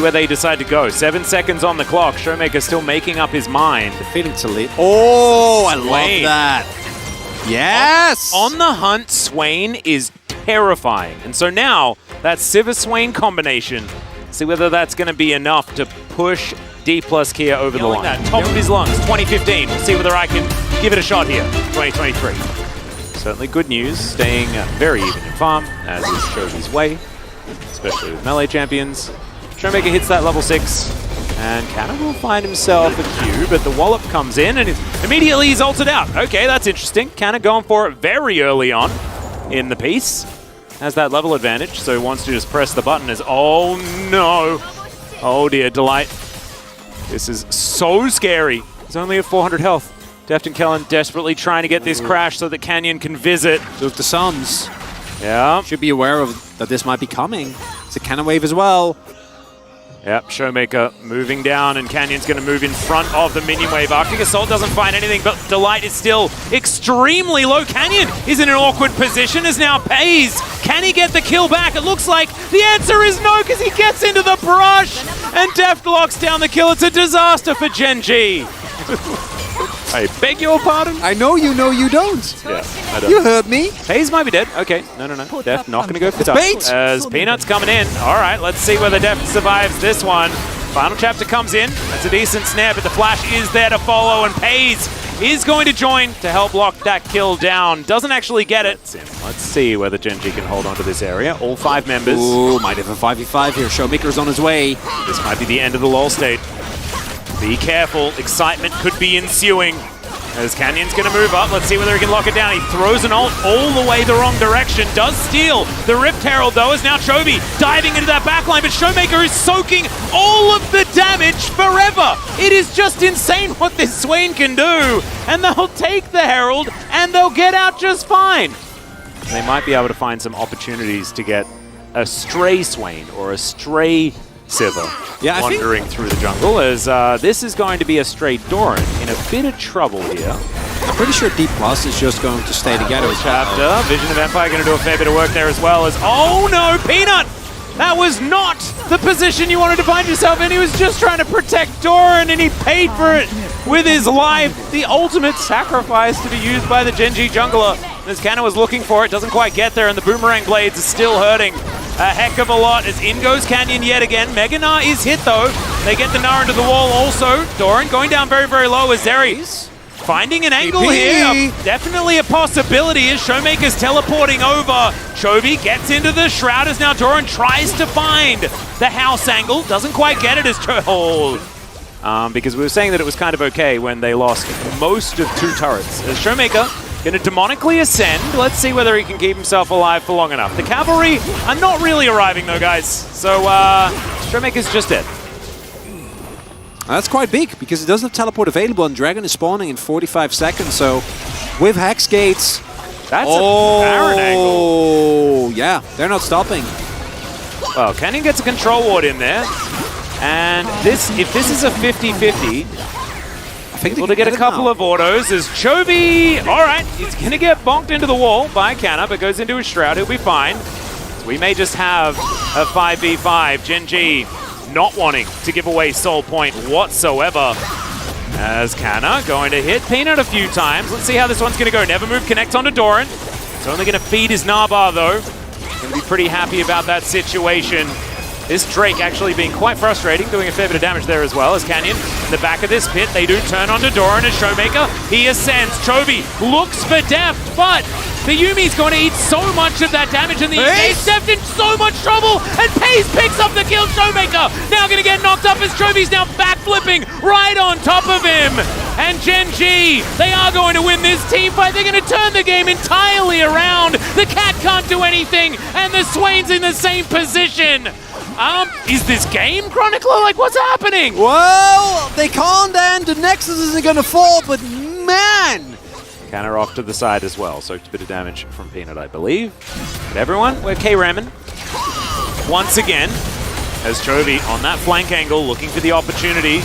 where they decide to go. 7 seconds on the clock. Showmaker still making up his mind. Feeling to lead. Oh, I love that. Yes! On the hunt, Swain is terrifying. And so now, that Sivir-Swain combination, see whether that's going to be enough to push D plus Kia over the line. That top of his lungs, 2015. We'll see whether I can give it a shot here, 2023. Certainly good news, staying very even in farm, as is Chovy's way, especially with melee champions. Showmaker hits that level 6, and Canna will find himself a Q, but the wallop comes in, and immediately he's ulted out. Okay, that's interesting. Canna going for it very early on in the piece. Has that level advantage, so he wants to just press the button as, oh no! Oh dear, Delight. This is so scary. He's only at 400 health. Deft and Kellen desperately trying to get this crash so that Canyon can visit. So the Suns. Yeah. Should be aware of that this might be coming. It's a cannon wave as well. Yep, Showmaker moving down, and Canyon's going to move in front of the minion wave. Arctic Assault doesn't find anything, but Delight is still extremely low. Canyon is in an awkward position as now Pays. Can he get the kill back? It looks like the answer is no, because he gets into the brush, and Deft locks down the kill. It's a disaster for Gen G. I beg your pardon? I know you don't. Yeah, I don't. You heard me. Pays might be dead. Okay, no. Deft not going to go for touch. Bait. As Peanut's coming in. All right, let's see whether Deft survives this one. Final chapter comes in. That's a decent snare, but the flash is there to follow, and Pays is going to join to help lock that kill down. Doesn't actually get it. Let's see whether Gen G can hold on to this area. All 5 members. Ooh, might have a 5v5 here. Showmaker's on his way. This might be the end of the lull state. Be careful, excitement could be ensuing. As Canyon's going to move up, let's see whether he can lock it down. He throws an ult all the way the wrong direction, does steal the Rift Herald though, as now Chovy diving into that backline, but Showmaker is soaking all of the damage forever. It is just insane what this Swain can do, and they'll take the Herald, and they'll get out just fine. They might be able to find some opportunities to get a stray Swain or a stray Sivir wandering through the jungle, as this is going to be a stray Doran in a bit of trouble here. I'm pretty sure D Plus is just going to stay together. Chapter, Vision of Empire going to do a fair bit of work there as well, as, oh no, Peanut! That was not the position you wanted to find yourself in. He was just trying to protect Doran, and he paid for it with his life. The ultimate sacrifice to be used by the Gen G jungler. As Canna was looking for it, doesn't quite get there, and the Boomerang Blades are still hurting a heck of a lot, as in goes Canyon yet again. Mega Gnar is hit though. They get the Gnar into the wall also. Doran going down very, very low as Zeri finding an angle here. Definitely a possibility as Showmaker's teleporting over. Chovy gets into the Shroud as now Doran tries to find the house angle. Doesn't quite get it as because we were saying that it was kind of okay when they lost most of 2 turrets. As Showmaker going to demonically ascend. Let's see whether he can keep himself alive for long enough. The cavalry are not really arriving though, guys. So Showmaker's just dead. That's quite big, because it doesn't have teleport available, and Dragon is spawning in 45 seconds, so with Hex Gates... That's a Baron angle. Oh, yeah, they're not stopping. Well, Canyon gets a control ward in there, and if this is a 50-50, I think able to get a couple of autos as Chovy, all right, he's going to get bonked into the wall by Canna, but goes into his Shroud, he'll be fine. So we may just have a 5v5, Gen G not wanting to give away Soul Point whatsoever. As Canna going to hit Peanut a few times. Let's see how this one's going to go. Never move, connect onto Doran. It's only going to feed his Narbar though. Going to be pretty happy about that situation. This Drake actually being quite frustrating, doing a fair bit of damage there as well, as Canyon in the back of this pit. They do turn onto Doran as Showmaker. He ascends. Chovy looks for Deft, but the Yumi's going to eat so much of that damage, and the Deft in so much trouble, and Pays picks up the kill. Showmaker now going to get knocked up as Chovy's now backflipping right on top of him. And Gen G, they are going to win this team fight. They're going to turn the game entirely around. The cat can't do anything, and the Swain's in the same position. Is this game, Chronicler? Like, what's happening? Well, they can't, and the Nexus isn't going to fall, but man! Canna off to the side as well, so it's a bit of damage from Peanut, I believe. But everyone, we're K-Ramming once again, as Chovy on that flank angle, looking for the opportunity.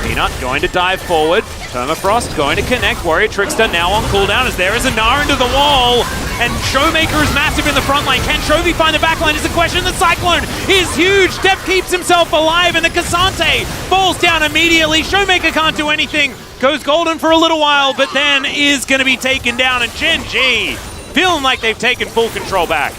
Peanut going to dive forward. Permafrost going to connect. Warrior Trickster now on cooldown as there is a Gnar into the wall. And Showmaker is massive in the front line. Can Chovy find the back line is the question. The Cyclone is huge. Def keeps himself alive and the Cassante falls down immediately. Showmaker can't do anything. Goes golden for a little while, but then is going to be taken down. And Gen G feeling like they've taken full control back.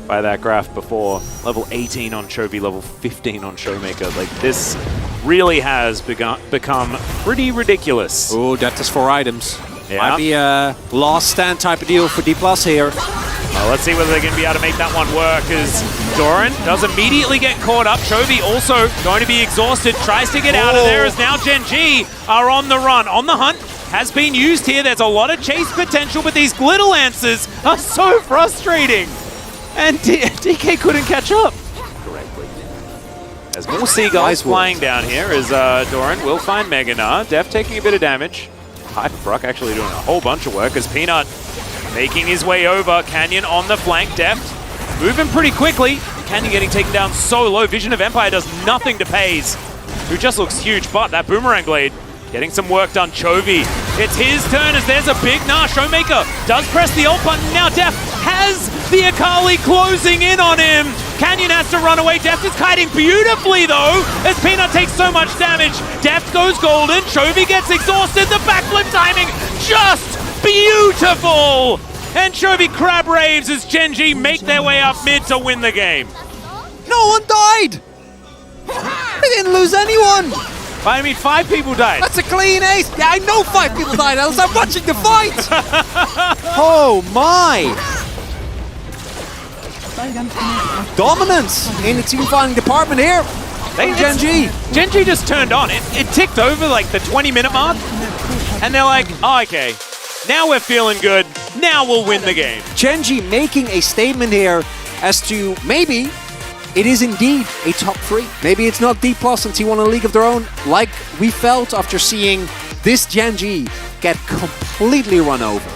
By that graph before, level 18 on Chovy, level 15 on Showmaker. Like, this really has become pretty ridiculous. Oh, that is 4 items. Yeah. Might be a last stand type of deal for D+ here. Well, let's see whether they're going to be able to make that one work, as Doran does immediately get caught up. Chovy also going to be exhausted, tries to get out of there, as now Gen G are on the run. On the hunt has been used here. There's a lot of chase potential, but these Glitter Lancers are so frustrating. And DK couldn't catch up correctly. As more Seagulls flying down here, as Doran will find Mega Gnar. Def taking a bit of damage. Hyperbruck actually doing a whole bunch of work, as Peanut making his way over. Canyon on the flank. Deft moving pretty quickly. Canyon getting taken down so low. Vision of Empire does nothing to Pays, who just looks huge, but that Boomerang Blade getting some work done. Chovy, it's his turn as there's a big Gnar. Showmaker does press the ult button. Now Deft has the Akali closing in on him. Canyon has to run away. Deft is kiting beautifully though, as Peanut takes so much damage. Deft goes golden. Chovy gets exhausted. The backflip timing just beautiful. And Chovy crab raves as Gen G make their way up mid to win the game. No one died! They didn't lose anyone! I mean, 5 people died. That's a clean ace! Yeah, I know 5 people died, else I'm watching the fight! Oh my! Dominance in the team fighting department here. Gen G. Gen G just turned on. It ticked over like the 20-minute mark. And they're like, oh, okay, now we're feeling good. Now we'll win the game. Gen G making a statement here as to maybe it is indeed a top 3. Maybe it's not D+ and T1 in a league of their own, like we felt after seeing this Gen G get completely run over.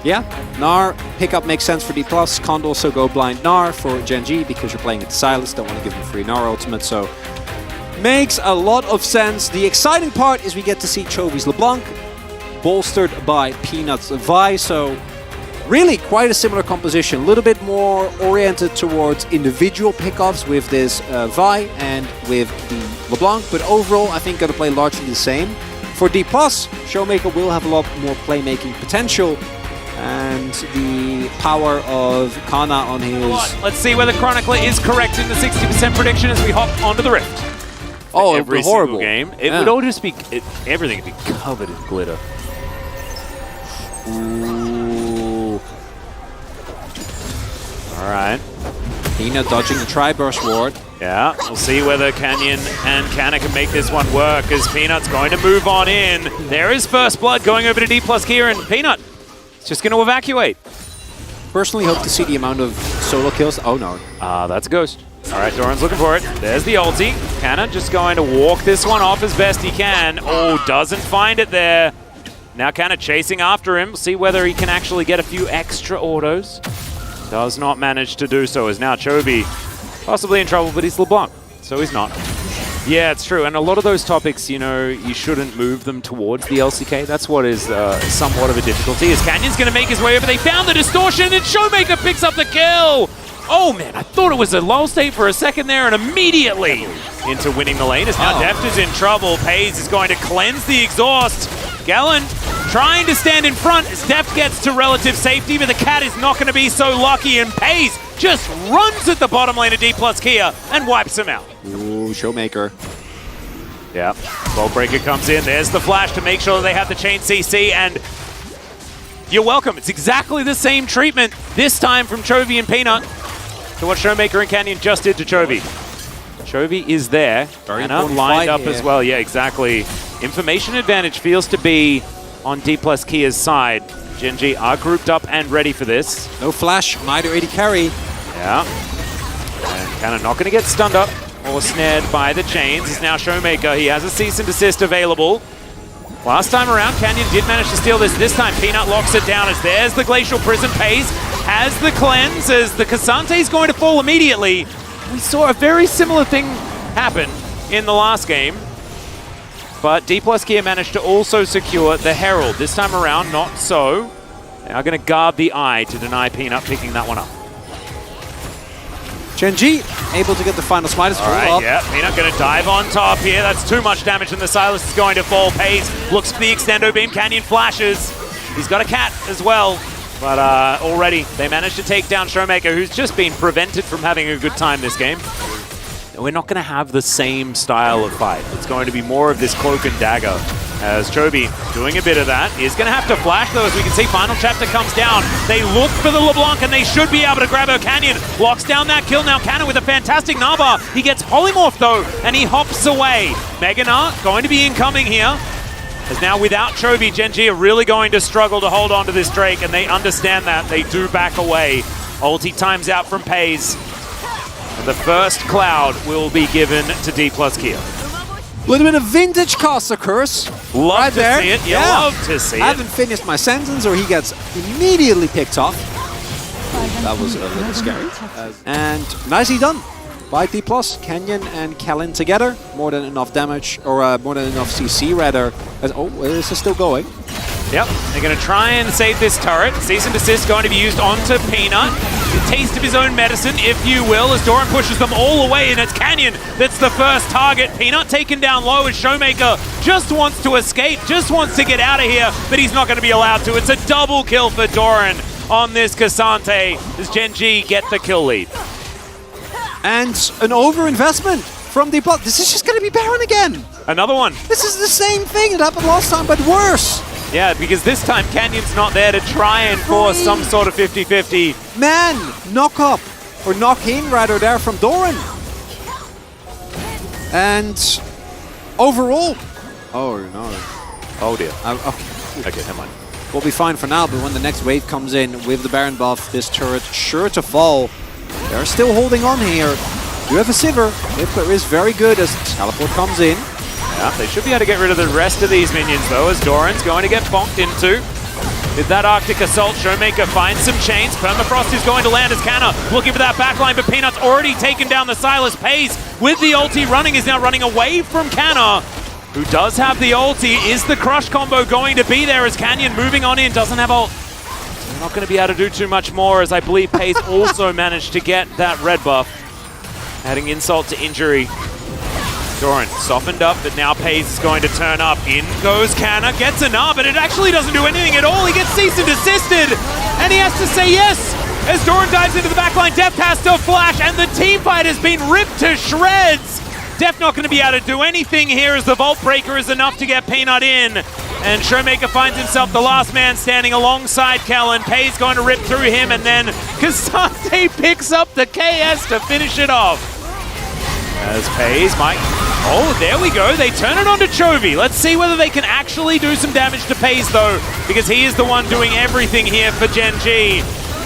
Yeah, Gnar pickup makes sense for D+. Can't also go blind Gnar for Gen G because you're playing it Silas, don't want to give him free Gnar ultimate, so makes a lot of sense. The exciting part is we get to see Chovy's LeBlanc bolstered by Peanut's Vi, so really quite a similar composition, a little bit more oriented towards individual pickups with this Vi and with the LeBlanc, but overall I think going to play largely the same. For D+, Showmaker will have a lot more playmaking potential, and the power of Kana on his... Let's see whether Chronicler is correct in the 60% prediction as we hop onto the Rift. Oh, every horrible game. It would all just be... everything would be covered in glitter. Ooh. Alright. Peanut dodging the Tri-Burst ward. Yeah, we'll see whether Canyon and Canna can make this one work, as Peanut's going to move on in. There is First Blood going over to D+ here, and Peanut is just going to evacuate. Personally hope to see the amount of solo kills. Oh no. That's a Ghost. Alright, Doran's looking for it. There's the ulti. Canna just going to walk this one off as best he can. Oh, doesn't find it there. Now Canna chasing after him. We'll see whether he can actually get a few extra autos. Does not manage to do so, as now Chovy possibly in trouble, but he's LeBlanc, so he's not. Yeah, it's true, and a lot of those topics, you know, you shouldn't move them towards the LCK. That's what is somewhat of a difficulty, as Canyon's going to make his way over. They found the distortion, and Showmaker picks up the kill! Oh man, I thought it was a lull state for a second there, and immediately into winning the lane, as now Deft is in trouble. Pays is going to cleanse the exhaust. Gallon trying to stand in front as Deft gets to relative safety, but the cat is not going to be so lucky, and Pays just runs at the bottom lane of D+ Kia and wipes him out. Ooh, Showmaker. Yeah, Bolt Breaker comes in. There's the flash to make sure that they have the chain CC, and you're welcome. It's exactly the same treatment, this time from Chovy and Peanut, to what Showmaker and Canyon just did to Chovy. Chovy is there, and lined up as well. Yeah, exactly. Information advantage feels to be on D+ Kia's side. Gen G are grouped up and ready for this. No flash, neither AD carry. Yeah. And Cannon not going to get stunned up or snared by the chains. It's now Showmaker. He has a cease and desist available. Last time around, Canyon did manage to steal this. This time, Peanut locks it down as there's the Glacial Prison. Pays has the cleanse as the Cassante is going to fall immediately. We saw a very similar thing happen in the last game. but D+ Gear managed to also secure the Herald. This time around, not so. They are going to guard the eye to deny Peanut picking that one up. Gen G able to get the final smite. All right, yeah, Peanut going to dive on top here. That's too much damage, and the Silas is going to fall. Pays looks for the extendo beam. Canyon flashes. He's got a cat as well. But already they managed to take down Showmaker, who's just been prevented from having a good time this game. We're not going to have the same style of fight. It's going to be more of this cloak and dagger. As Chobi doing a bit of that. Is going to have to flash though, as we can see Final Chapter comes down. They look for the LeBlanc and they should be able to grab her. Canyon locks down that kill. Now Cannon with a fantastic Nava. He gets polymorph though and he hops away. Meganar going to be incoming here. As now without Chobi, Gen G are really going to struggle to hold on to this Drake, and they understand that. They do back away. Ulti times out from Pays. And the first cloud will be given to D+ Gear. A little bit of vintage Caster Curse. Love right to there. see it. Yeah, love to see it. I haven't finished my sentence or he gets immediately picked off. That was a little scary. And nicely done by D+. Canyon and Kellen together. More than enough damage, or more than enough CC rather. Oh, this is still going. Yep, they're going to try and save this turret. Cease and desist going to be used onto Peanut. The taste of his own medicine, if you will, as Doran pushes them all away, and it's Canyon that's the first target. Peanut taken down low as Showmaker just wants to escape, just wants to get out of here, but he's not going to be allowed to. It's a double kill for Doran on this Cassante as Gen G get the kill lead. And an overinvestment from D+. This is just going to be Baron again. Another one. This is the same thing that happened last time, but worse. Yeah, because this time Canyon's not there to try and force some sort of 50-50. Man, knock up, or knock in rather there from Doran. And overall, oh no. Oh dear. Okay, never mind. We'll be fine for now, but when the next wave comes in with the Baron buff, this turret sure to fall. They're still holding on here. You have a Sivir. It is very good as teleport comes in. Yeah, they should be able to get rid of the rest of these minions though, as Doran's going to get bonked into. With that Arctic Assault, Showmaker finds some chains. Permafrost is going to land as Canna looking for that backline, but Peanut's already taken down the Silas. Pays with the ulti running, is now running away from Canna, who does have the ulti. Is the crush combo going to be there as Canyon moving on in, doesn't have ult. They're not going to be able to do too much more, as I believe Pays also managed to get that red buff. Adding insult to injury. Doran softened up, but now Pays is going to turn up. In goes Canna, gets a gnar, but it actually doesn't do anything at all. He gets cease and desisted, and he has to say yes. As Doran dives into the backline, Deft has to flash, and the team fight has been ripped to shreds. Deft not going to be able to do anything here, as the Vault Breaker is enough to get Peanut in. And Showmaker finds himself the last man standing alongside Kellen. Pays going to rip through him, and then Cassante picks up the KS to finish it off. As Pays might... Oh, there we go. They turn it on to Chovy. Let's see whether they can actually do some damage to Pays, though, because he is the one doing everything here for Gen G.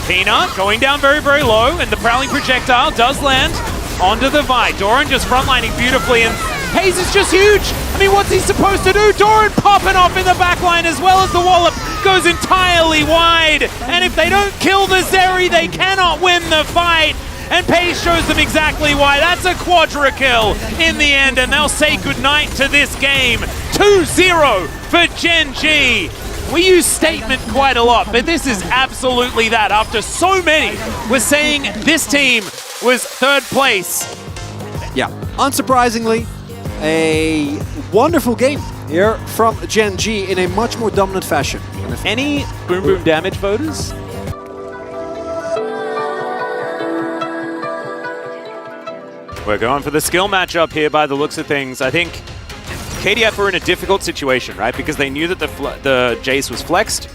Peanut going down very, very low, and the Prowling Projectile does land onto the Vi. Doran just frontlining beautifully, and Pays is just huge. I mean, what's he supposed to do? Doran popping off in the backline, as well as the Wallop goes entirely wide. And if they don't kill the Zeri, they cannot win the fight. And Pays shows them exactly why. That's a quadra kill in the end, and they'll say goodnight to this game. 2-0 for Gen G. We use statement quite a lot, but this is absolutely that. After so many, we're saying this team was third place. Yeah, unsurprisingly, a wonderful game here from Gen G in a much more dominant fashion. Any boom boom damage voters? We're going for the skill matchup here by the looks of things. I think KDF were in a difficult situation, right? Because they knew that the Jace was flexed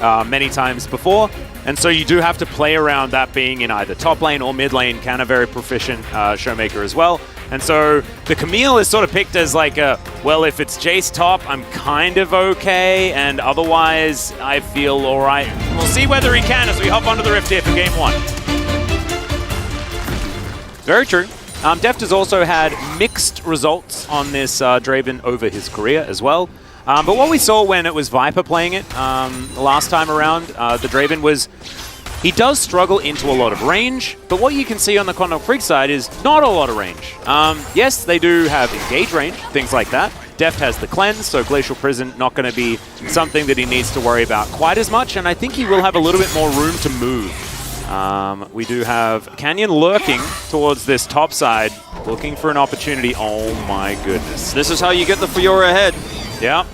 many times before. And so you do have to play around that being in either top lane or mid lane. Canna very proficient Showmaker as well. And so the Camille is sort of picked as like a, well, if it's Jace top, I'm kind of okay. And otherwise, I feel all right. We'll see whether he can as we hop onto the Rift here for game one. Very true. Deft has also had mixed results on this Draven over his career as well. But what we saw when it was Viper playing it last time around, the Draven was He does struggle into a lot of range, but what you can see on the Quandong Freak side is not a lot of range. Yes, they do have engage range, things like that. Deft has the cleanse, so Glacial Prison not going to be something that he needs to worry about quite as much, and I think he will have a little bit more room to move. We do have Canyon lurking towards this top side, looking for an opportunity. Oh my goodness. This is how you get the Fiora ahead. Yeah.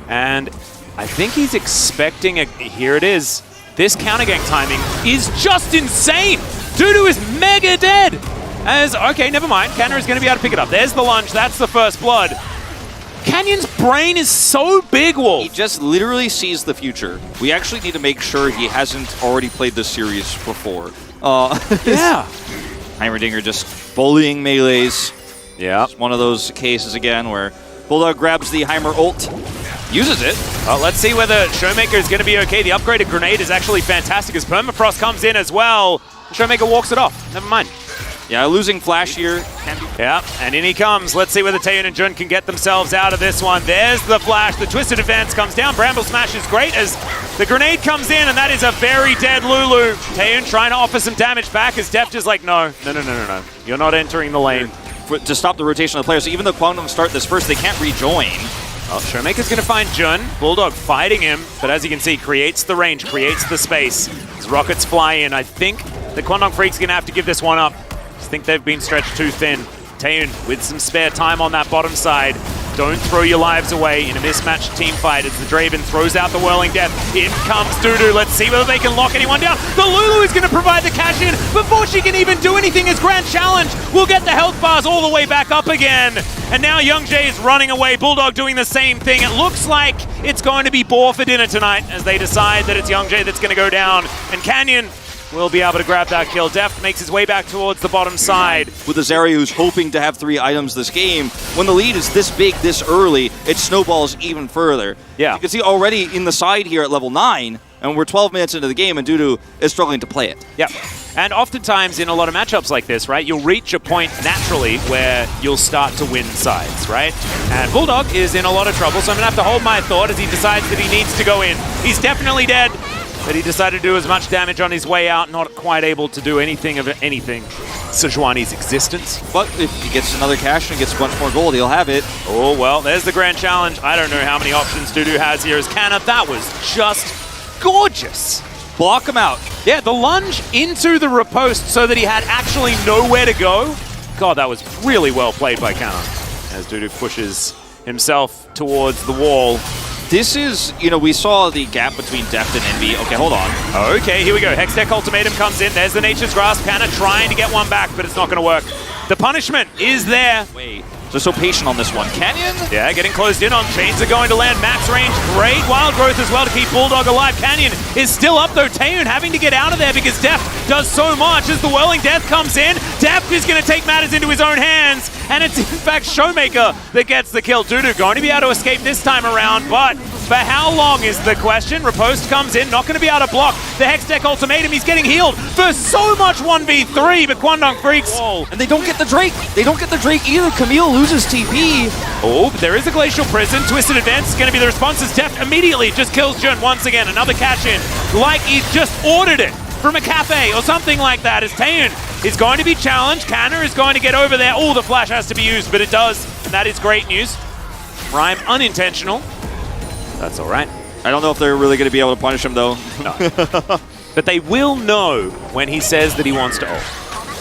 And I think he's expecting a... Here it is. This counter gank timing is just insane. Dudu is mega dead. Okay, never mind. Canner is going to be able to pick it up. There's the lunge. That's the first blood. Canyon's brain is so big, Wolf. He just literally sees the future. We actually need to make sure he hasn't already played this series before. Yeah. Heimerdinger just bullying melees. Yeah. It's one of those cases again where Bulldog grabs the Heimer ult, uses it. Well, let's see whether Showmaker is going to be okay. The upgraded grenade is actually fantastic as Permafrost comes in as well. Showmaker walks it off. Never mind. Yeah, losing Flash here. Yeah, and in he comes. Let's see whether Taeyun and Jun can get themselves out of this one. There's the flash. The Twisted Advance comes down. Bramble Smash is great as the grenade comes in, and that is a very dead Lulu. Taeyun trying to offer some damage back as Deft is like, no. You're not entering the lane. To stop the rotation of the players. So even though Quandong start this first, they can't rejoin. Well, Showmaker's going to find Jun. Bulldog fighting him, but as you can see, creates the range, creates the space. As rockets fly in, I think the Quandong Freak's going to have to give this one up. I think they've been stretched too thin. Taeyun with some spare time on that bottom side. Don't throw your lives away in a mismatched team fight as the Draven throws out the Whirling Death. In comes Dudu. Let's see whether they can lock anyone down. The Lulu is going to provide the cash in before she can even do anything as Grand Challenge will get the health bars all the way back up again. And now Young Jae is running away. Bulldog doing the same thing. It looks like it's going to be boar for dinner tonight as they decide that it's Young Jae that's going to go down. And Canyon will be able to grab that kill. Deft makes his way back towards the bottom side. With a Zarya who's hoping to have 3 items this game, when the lead is this big, this early, it snowballs even further. Yeah. You can see already in the side here at level 9, and we're 12 minutes into the game, and Dudu is struggling to play it. Yeah. And oftentimes in a lot of matchups like this, right, you'll reach a point naturally where you'll start to win sides, right? And Bulldog is in a lot of trouble, so I'm going to have to hold my thought as he decides that he needs to go in. He's definitely dead. But he decided to do as much damage on his way out, not quite able to do anything of anything. Sejuani's existence. But if he gets another cash and gets much more gold, he'll have it. Oh, well, there's the Grand Challenge. I don't know how many options Dudu has here as Canna. That was just gorgeous. Block him out. Yeah, the lunge into the riposte so that he had actually nowhere to go. God, that was really well played by Canna. As Dudu pushes himself towards the wall. This is, you know, we saw the gap between Deft and Envy. Okay, hold on. Okay, here we go. Hextech Ultimatum comes in. There's the Nature's Grasp. Canna trying to get one back, but it's not going to work. The punishment is there. Wait, they're so patient on this one. Canyon? Yeah, getting closed in on. Chains are going to land max range. Great wild growth as well to keep Bulldog alive. Canyon is still up though. Taeyun having to get out of there because Deft does so much as the Whirling Death comes in. Deft is going to take matters into his own hands. And it's in fact Showmaker that gets the kill. Dudu going to be able to escape this time around, but for how long is the question? Riposte comes in, not going to be able to block the Hextech Ultimatum. He's getting healed for so much 1v3, but Quandong Freaks. Whoa. And they don't get the Drake. They don't get the Drake either. Camille loses TP. Oh, but there is a Glacial Prison. Twisted Advance is going to be the response as Deft immediately just kills Jun once again. Another catch in, like he's just ordered it from a cafe or something like that. As Taeyun is going to be challenged. Canna is going to get over there. Oh, the flash has to be used, but it does, and that is great news. Rhyme unintentional. That's all right. I don't know if they're really going to be able to punish him, though. No. But they will know when he says that he wants to ult.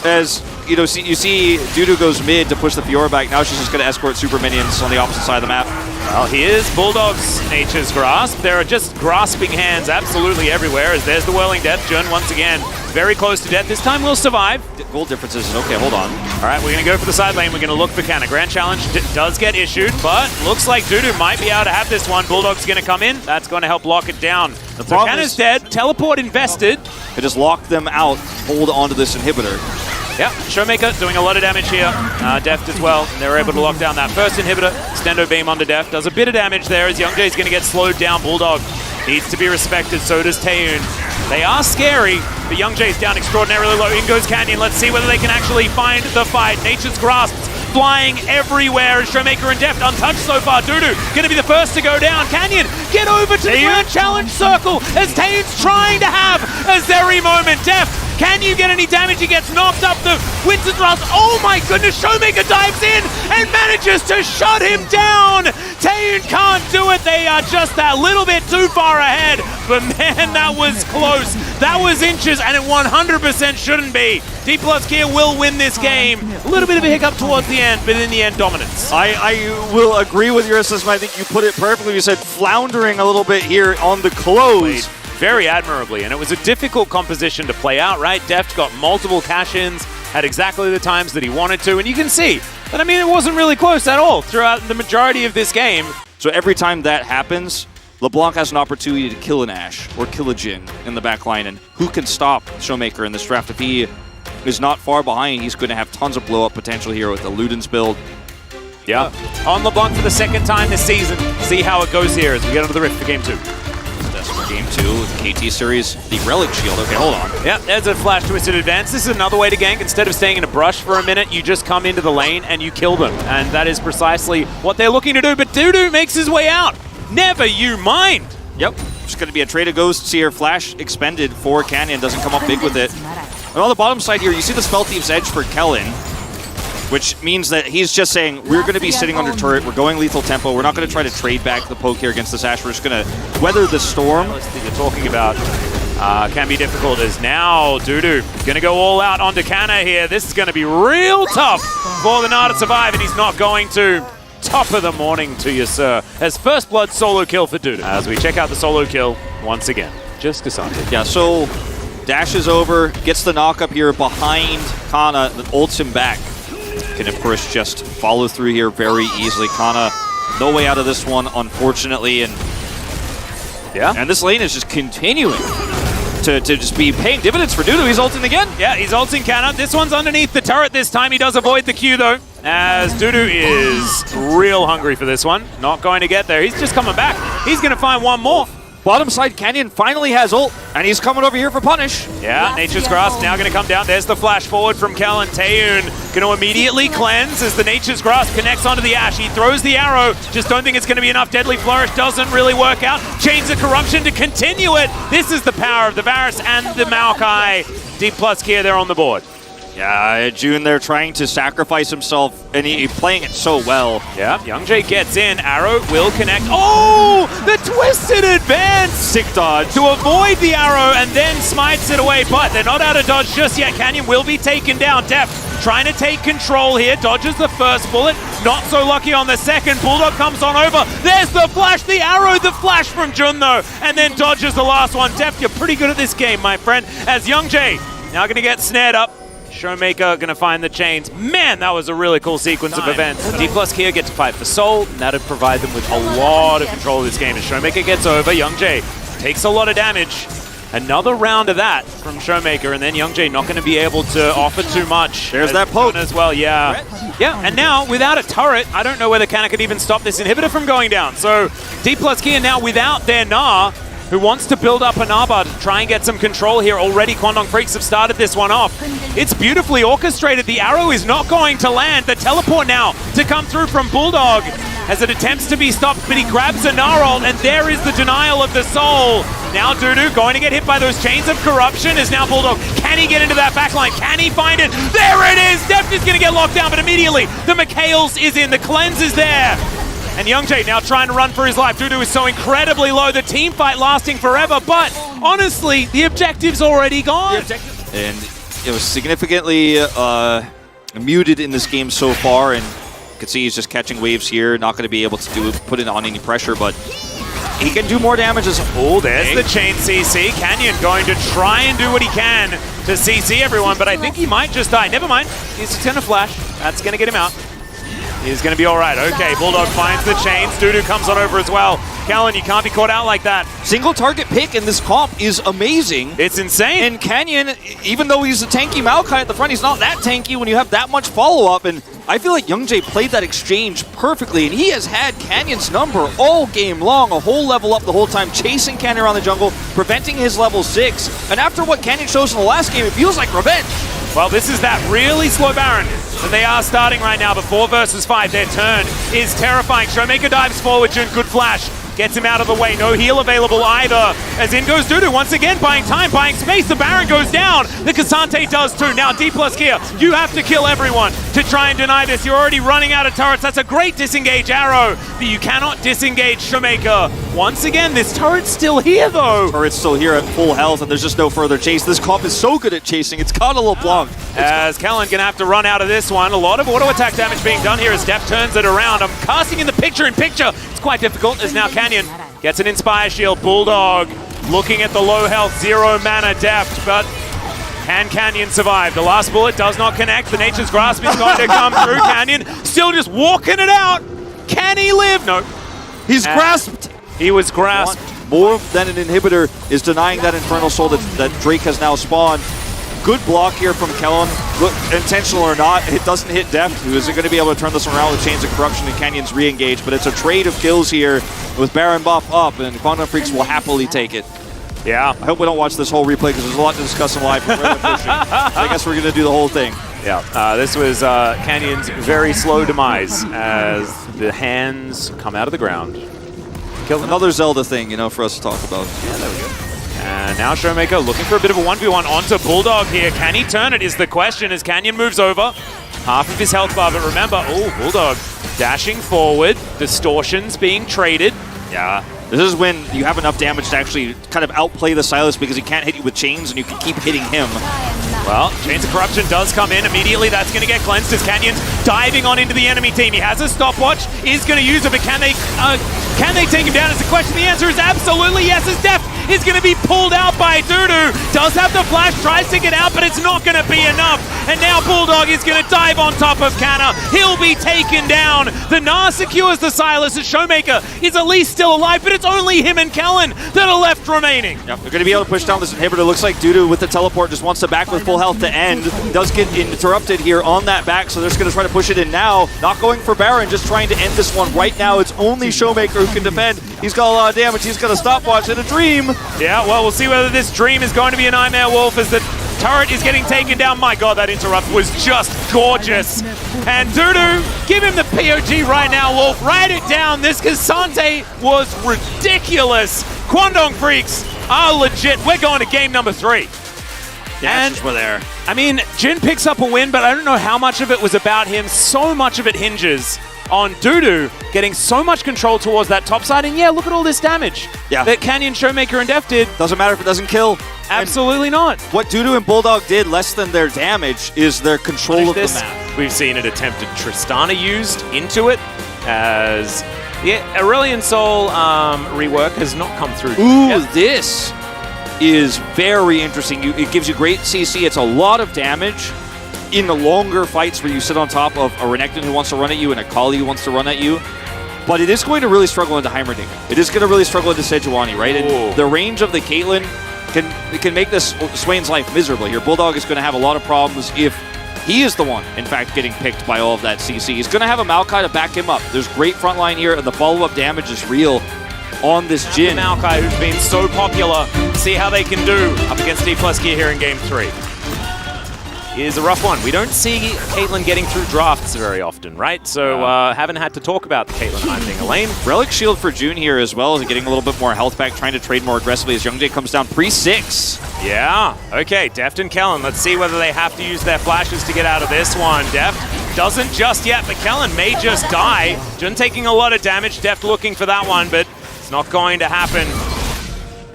As, you know, you see Dudu goes mid to push the Fiora back. Now she's just going to escort super minions on the opposite side of the map. Well, here's Bulldog's Nature's Grasp. There are just grasping hands absolutely everywhere as there's the Whirling Death. Jun once again very close to death. This time will survive. Gold differences. Okay, hold on. All right, we're going to go for the side lane. We're going to look for Canna. Grand Challenge does get issued, but looks like Dudu might be able to have this one. Bulldog's going to come in. That's going to help lock it down. So Canna's dead. Teleport invested. It just locked them out. Hold on to this inhibitor. Yeah, Showmaker doing a lot of damage here. Deft as well. And they're able to lock down that first inhibitor. Extendo Beam onto Deft. Does a bit of damage there as Young Jae's going to get slowed down. Bulldog needs to be respected. So does Taeyun. They are scary, but Young Jae's down extraordinarily low. In goes Canyon. Let's see whether they can actually find the fight. Nature's Grasp flying everywhere as Showmaker and Deft untouched so far. Dudu going to be the first to go down. Canyon, get over to the Grand Challenge circle as Taeun's trying to have a Zeri moment. Deft, can you get any damage? He gets knocked up the Winston Thrust. Oh my goodness, Showmaker dives in and manages to shut him down. Taeun can't do it. They are just that little bit too far ahead. But man, that was close. That was inches, and it 100% shouldn't be. D+ Kia will win this game. A little bit of a hiccup towards the end, but in the end, dominance. I will agree with your assessment. I think you put it perfectly. You said floundering a little bit here on the close. Very admirably, and it was a difficult composition to play out, right? Deft got multiple cash-ins at exactly the times that he wanted to, and you can see that, I mean, it wasn't really close at all throughout the majority of this game. So every time that happens, LeBlanc has an opportunity to kill an Ashe or kill a Jin in the back line, and who can stop Showmaker in this draft? If he is not far behind, he's going to have tons of blow-up potential here with the Luden's build. Yeah, on LeBlanc for the second time this season. See how it goes here as we get into the Rift for Game 2. That's for Game 2 with the KT series, the Relic Shield. Okay, hold on. Yeah, there's a flash twisted advance. This is another way to gank. Instead of staying in a brush for a minute, you just come into the lane and you kill them. And that is precisely what they're looking to do. But Dudu makes his way out. Never you mind. Yep, just going to be a trade of ghosts here. Flash expended for Canyon, doesn't come up big with it. And on the bottom side here, you see the Spell Thief's Edge for Kellen, which means that he's just saying, we're going to be sitting under turret, we're going lethal tempo, we're not going to try to trade back the poke here against this Ashe, we're just going to weather the storm. That you're talking about can be difficult as now Dudu going to go all out onto Kana here. This is going to be real tough for the Na to survive, and he's not going to. Top of the morning to you, sir. As first blood solo kill for Dudu. As we check out the solo kill once again. Just Cassandra. Yeah, so dashes over, gets the knock up here behind Kana, that ults him back. Can, of course, just follow through here very easily. Kana, no way out of this one, unfortunately. And this lane is just continuing to just be paying dividends for Dudu. He's ulting again. Yeah, he's ulting Kana. This one's underneath the turret this time. He does avoid the Q, though, as Dudu is real hungry for this one. Not going to get there. He's just coming back. He's going to find one more. Bottom side, Canyon finally has ult, and he's coming over here for punish. Yeah, Nature's Grasp now going to come down. There's the flash forward from Kellen. Taeun going to immediately cleanse as the Nature's Grasp connects onto the Ashe. He throws the arrow. Just don't think it's going to be enough. Deadly Flourish doesn't really work out. Chains of Corruption to continue it. This is the power of the Varus and the Maokai. D+ Kia there on the board. Yeah, June there trying to sacrifice himself, and he's playing it so well. Yeah, Youngjae gets in. Arrow will connect. Oh, the twisted advance! Sick dodge. To avoid the arrow and then smites it away, but they're not out of dodge just yet. Canyon will be taken down. Deft trying to take control here. Dodges the first bullet. Not so lucky on the second. Bulldog comes on over. There's the flash, the arrow, the flash from Jun though, and then dodges the last one. Deft, you're pretty good at this game, my friend, as Youngjae now going to get snared up. Showmaker going to find the chains. Man, that was a really cool sequence of events. D+ Kia get to fight for Soul, and that'll provide them with a lot of control of this game. As Showmaker gets over, Youngjae takes a lot of damage. Another round of that from Showmaker, and then Youngjae not going to be able to offer too much. There's that poke as well, yeah. Yeah, and now without a turret, I don't know whether Kana could even stop this inhibitor from going down. So D+ Kia now without their Na, who wants to build up an Arba to try and get some control here. Already Kwangdong Freaks have started this one off. It's beautifully orchestrated. The arrow is not going to land. The teleport now to come through from Bulldog as it attempts to be stopped, but he grabs a Gnarl, and there is the denial of the soul. Now Dudu going to get hit by those chains of corruption is now Bulldog. Can he get into that backline? Can he find it? There it is! Deft is going to get locked down, but immediately the Mikhails is in. The cleanse is there. And Youngjae now trying to run for his life. Dudu is so incredibly low. The team fight lasting forever, but honestly, the objective's already gone. And it was significantly muted in this game so far, and you can see he's just catching waves here, not going to be able to put it on any pressure, but he can do more damage as there's the chain CC. Canyon going to try and do what he can to CC everyone, but I think he might just die. Never mind. He's going to flash. That's going to get him out. He's going to be all right. Okay, Bulldog finds the chains. Dudu comes on over as well. Kellen, you can't be caught out like that. Single target pick in this comp is amazing. It's insane. And Canyon, even though he's a tanky Maokai at the front, he's not that tanky when you have that much follow-up. And I feel like Youngjae played that exchange perfectly, and he has had Canyon's number all game long, a whole level up the whole time, chasing Canyon around the jungle, preventing his level 6. And after what Canyon shows in the last game, it feels like revenge. Well, this is that really slow Baron that they are starting right now, but 4 versus 5. Their turn is terrifying. Showmaker dives forward, Jun, good flash. Gets him out of the way. No heal available either. As in goes Dudu, once again buying time, buying space. The Baron goes down. The Cassante does too. Now D+ gear. You have to kill everyone to try and deny this. You're already running out of turrets. That's a great disengage arrow, but you cannot disengage Showmaker. Once again, this turret's still here though. Turret's still here at full health, and there's just no further chase. This comp is so good at chasing. It's caught a LeBlanc. As Kellen gonna have to run out of this one. A lot of auto attack damage being done here as Def turns it around. I'm casting in the picture-in-picture. It's quite difficult as now Canyon gets an Inspire Shield. Bulldog looking at the low health, 0 mana Deft, but can Canyon survive? The last bullet does not connect. The Nature's Grasp is going to come through. Canyon still just walking it out. Can he live? No. He's grasped. He was grasped. More than an inhibitor is denying that Infernal Soul that Drake has now spawned. Good block here from Kellen. Look, intentional or not, it doesn't hit Deft, who isn't going to be able to turn this around with Chains of Corruption and Canyon's re-engage, but it's a trade of kills here with Baron buff up, and Quantum Freaks will happily take it. Yeah. I hope we don't watch this whole replay because there's a lot to discuss in live. So I guess we're going to do the whole thing. Yeah, this was Canyon's very slow demise as the hands come out of the ground. Kill another Zelda thing, you know, for us to talk about. Yeah, there we go. And now Showmaker looking for a bit of a 1v1 onto Bulldog here. Can he turn it is the question as Canyon moves over. Half of his health bar, but remember, oh, Bulldog dashing forward. Distortions being traded. Yeah. This is when you have enough damage to actually kind of outplay the Sylas because he can't hit you with chains and you can keep hitting him. Well, Chains of Corruption does come in immediately. That's going to get cleansed as Canyon's diving on into the enemy team. He has a stopwatch, is going to use it, but can they take him down is the question. The answer is absolutely yes, as Def is going to be pulled out by Dudu. Does have the flash, tries to get out, but it's not going to be enough. And now Bulldog is going to dive on top of Canna. He'll be taken down. The Gnar secures the Sylas as Showmaker is at least still alive, but it's only him and Kellen that are left remaining. Yep, they're going to be able to push down this inhibitor. Looks like Dudu with the teleport just wants to back with full health to end. Does get interrupted here on that back, so they're just going to try to push it in now. Not going for Baron, just trying to end this one right now. It's only Showmaker who can defend. He's got a lot of damage. He's got a stopwatch and a dream. Yeah, well, we'll see whether this dream is going to be a Nightmare Wolf as the turret is getting taken down. My god, that interrupt was just gorgeous. And Dudu, give him the POG right now, Wolf. Write it down. This Cassante was ridiculous. Quandong Freaks are legit. We're going to game number 3. And we're there. I mean, Jin picks up a win, but I don't know how much of it was about him. So much of it hinges on Dudu getting so much control towards that top side. And yeah, look at all this damage that Canyon, Showmaker, and Def did. Doesn't matter if it doesn't kill. Absolutely not. What Dudu and Bulldog did, less than their damage, is their control of the map. We've seen it attempted. Tristana used into it as the Aurelion Soul rework has not come through. Ooh, this is very interesting. It gives you great CC. It's a lot of damage in the longer fights where you sit on top of a Renekton who wants to run at you and a Kali who wants to run at you. But it is going to really struggle into Heimerdinger. It is going to really struggle into Sejuani, right? And the range of the Caitlyn can make this Swain's life miserable here. Bulldog is going to have a lot of problems if he is the one, in fact, getting picked by all of that CC. He's going to have a Maokai to back him up. There's great front line here, and the follow-up damage is real on this Jin. Maokai, who's been so popular. See how they can do up against D+ gear here in Game 3. Is a rough one. We don't see Caitlyn getting through drafts very often, right? So haven't had to talk about the Caitlyn Heimerdinger lane. Relic Shield for June here as well, as getting a little bit more health back, trying to trade more aggressively as Youngjae comes down pre-6. Yeah, okay, Deft and Kellen. Let's see whether they have to use their flashes to get out of this one. Deft doesn't just yet, but Kellen may just die. Jun taking a lot of damage. Deft looking for that one, but it's not going to happen.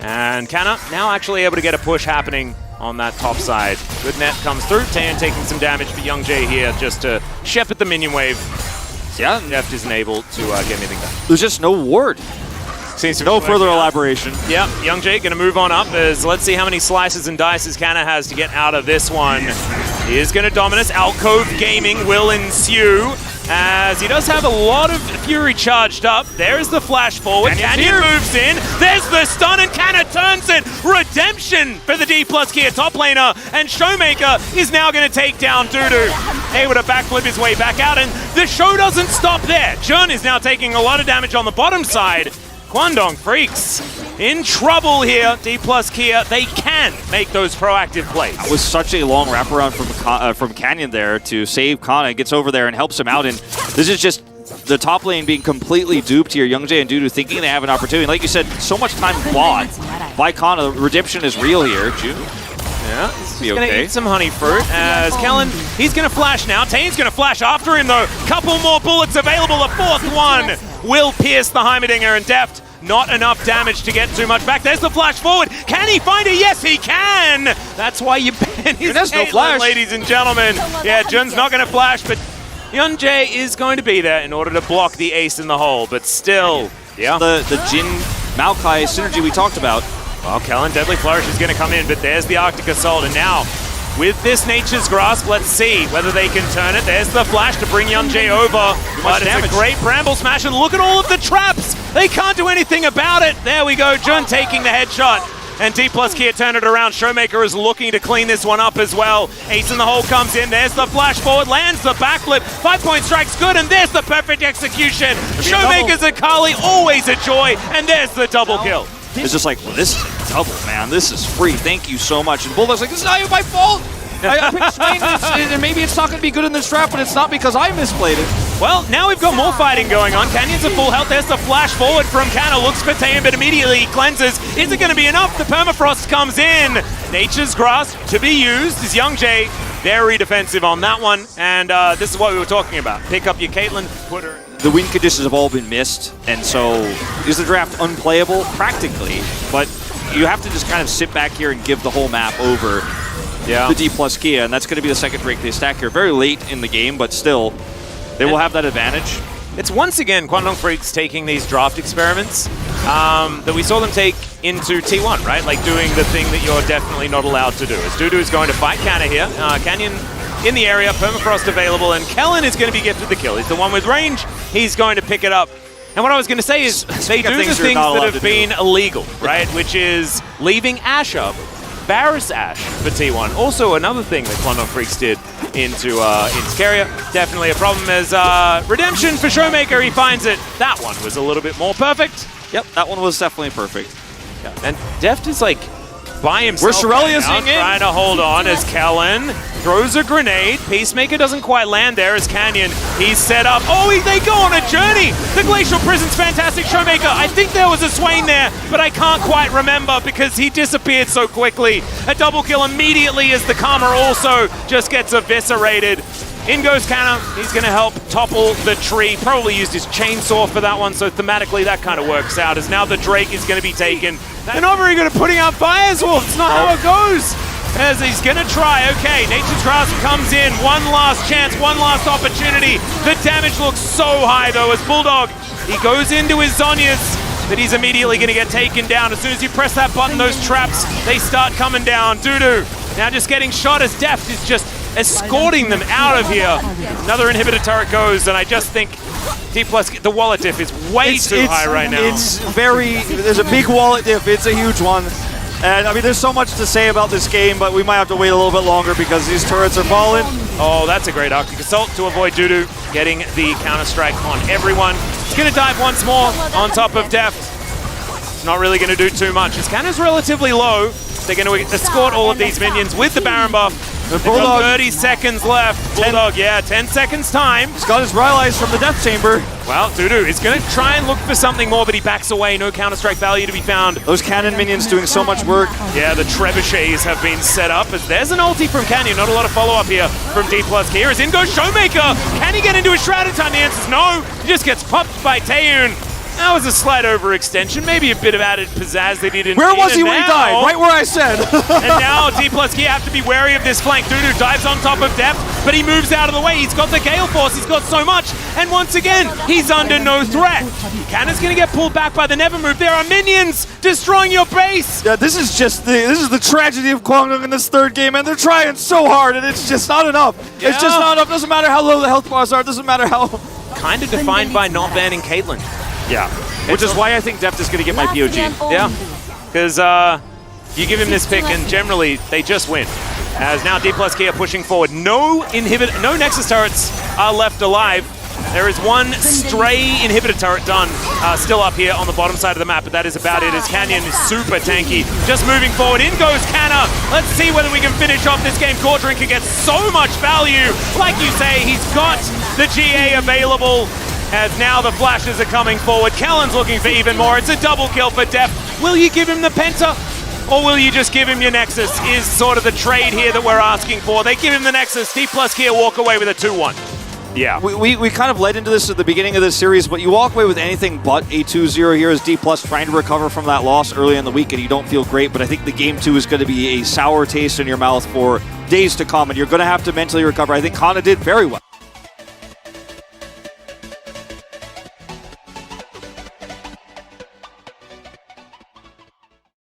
And Canna now actually able to get a push happening on that top side. Good net comes through. Taeyeon taking some damage for Youngjae here just to shepherd the minion wave. Yeah, Deft isn't able to get anything done. There's just no ward. Seems to no further elaboration. Yep, Youngjae going to move on up as let's see how many slices and dices Canna has to get out of this one. He is going to dominate. Alcove Gaming will ensue as he does have a lot of Fury charged up. There's the flash forward. Canyon moves in. There's the stun and Canna turns it. Redemption for the D+ gear top laner. And Showmaker is now going to take down Dudu. able to backflip his way back out, and the show doesn't stop there. GEN is now taking a lot of damage on the bottom side. Kwangdong Freaks in trouble here. D plus Kia, they can make those proactive plays. That was such a long wraparound from Canyon there to save Kana. Gets over there and helps him out, and this is just the top lane being completely duped here. Youngjae and Dudu thinking they have an opportunity. Like you said, so much time bought by Kana. Redemption is real here. June. Yeah, he's going to eat some honey fruit as Kellen, he's going to flash now. Tane's going to flash after him though. Couple more bullets available. A fourth one will pierce the Heimerdinger, and Deft, not enough damage to get too much back. There's the flash forward. Can he find it? Yes, he can. That's why you ban his There's no flash, ladies and gentlemen. Yeah, Jun's not going to flash, but Youngjae is going to be there in order to block the ace in the hole, but still, yeah. The Jin Maokai synergy we talked about. Well, Kellen, Deadly Flourish is going to come in, but there's the Arctic Assault, and now, with this Nature's Grasp, let's see whether they can turn it. There's the flash to bring Youngjae over, but it's a great Bramble Smash, and look at all of the traps! They can't do anything about it! There we go, Jun taking the headshot. And D plus Kia turn it around. Showmaker is looking to clean this one up as well. Ace in the hole comes in. There's the flash forward. Lands the backflip. 5-point strike's good. And there's the perfect execution. Showmaker's Akali, always a joy. And there's the double kill. It's just like, well, this is a double, man. This is free. Thank you so much. And Bulldog's like, this is not even my fault. I picked Swain, and maybe it's not going to be good in this draft, but it's not because I misplayed it. Well, now we've got more fighting going on. Canyon's at full health. There's the flash forward from Kana. Looks for Taeyeon, but immediately he cleanses. Is it going to be enough? The permafrost comes in. Nature's Grasp to be used is Youngjae. Very defensive on that one. And this is what we were talking about. Pick up your Caitlyn, put her... The win conditions have all been missed, and so is the draft unplayable? Practically, but you have to just kind of sit back here and give the whole map over the D plus Kia, and that's going to be the second break they stack here. Very late in the game, but still, they will have that advantage. It's once again Kwangdong Freaks taking these draft experiments that we saw them take into T1, right? Like doing the thing that you're definitely not allowed to do. As Dudu is going to fight Kana here. Canyon in the area, permafrost available, and Kellen is going to be gifted the kill. He's the one with range. He's going to pick it up. And what I was going to say is they do the things that have been illegal, right? Which is leaving Ashe up, Barris Ashe for T1. Also another thing that Kwangdong Freaks did into Scaria. Definitely a problem as redemption for Showmaker. He finds it. That one was a little bit more perfect. Yep, that one was definitely perfect. Yeah. And Deft is like by himself. Where's Shirelia's trying to hold on as Kellen throws a grenade. Peacemaker doesn't quite land there as Canyon. He's set up. Oh, they go on a journey. The Glacial Prison's fantastic. Showmaker, I think there was a Swain there, but I can't quite remember because he disappeared so quickly. A double kill immediately as the Karma also just gets eviscerated. In goes Kana. He's going to help topple the tree. Probably used his chainsaw for that one, so thematically that kind of works out. As now the Drake is going to be taken. They're not very good at putting out fires, Wolf. It's not how it goes. As he's going to try. Okay, Nature's Grasp comes in. One last chance, one last opportunity. The damage looks so high, though, as Bulldog, he goes into his Zhonya's, but he's immediately going to get taken down. As soon as you press that button, those traps, they start coming down. Dudu now just getting shot as Deft is just escorting them out of here. Another inhibitor turret goes, and I just think D plus, the wallet diff is way too high right now. It's there's a big wallet diff. It's a huge one. And I mean, there's so much to say about this game, but we might have to wait a little bit longer because these turrets are falling. Oh, that's a great Arctic Assault to avoid Dudu getting the counter-strike on everyone. He's going to dive once more on top of Deft. It's not really going to do too much. His Canna's relatively low. They're going to escort all of these minions with the Baron buff. The Bulldog, 30 seconds left. Bulldog, 10 seconds time. He's got his Rylai's from the Death Chamber. Well, Dudu is going to try and look for something more, but he backs away. No counter-strike value to be found. Those cannon minions doing so much work. Yeah, the trebuchets have been set up. As there's an ulti from Canyon. Not a lot of follow-up here from D plus Kia. As in goes Showmaker. Can he get into a shroud in time? The answer is no. He just gets popped by Taeyeon. That was a slight overextension, maybe a bit of added pizzazz they did in. Where was he when he died? Right where I said. And now D plus Kia have to be wary of this flank. Dudu dives on top of Deft, but he moves out of the way. He's got the Gale Force, he's got so much, and once again, he's under no threat. Canna's gonna get pulled back by the Never Move. There are minions destroying your base. Yeah, this is the tragedy of Kwangdong in this third game, and they're trying so hard, and it's just not enough. Yeah. It's just not enough. Doesn't matter how low the health bars are. Doesn't matter how. Kind of defined by not banning Caitlyn. Yeah, which is why I think Deft is going to get my POG. Yeah, because you give him this pick and generally they just win. As now D plus Kia pushing forward. No Nexus turrets are left alive. There is one stray inhibitor turret done, still up here on the bottom side of the map, but that is about it, as Canyon is super tanky. Just moving forward, in goes Canna. Let's see whether we can finish off this game. Core Drinker gets so much value. Like you say, he's got the GA available, as now the flashes are coming forward. Kellen's looking for even more. It's a double kill for Def. Will you give him the Penta? Or will you just give him your Nexus, is sort of the trade here that we're asking for. They give him the Nexus, D plus Kia walk away with a 2-1. Yeah. We kind of led into this at the beginning of this series, but you walk away with anything but a 2-0 here as D Plus trying to recover from that loss early in the week, and you don't feel great, but I think the game 2 is going to be a sour taste in your mouth for days to come, and you're going to have to mentally recover. I think Kana did very well.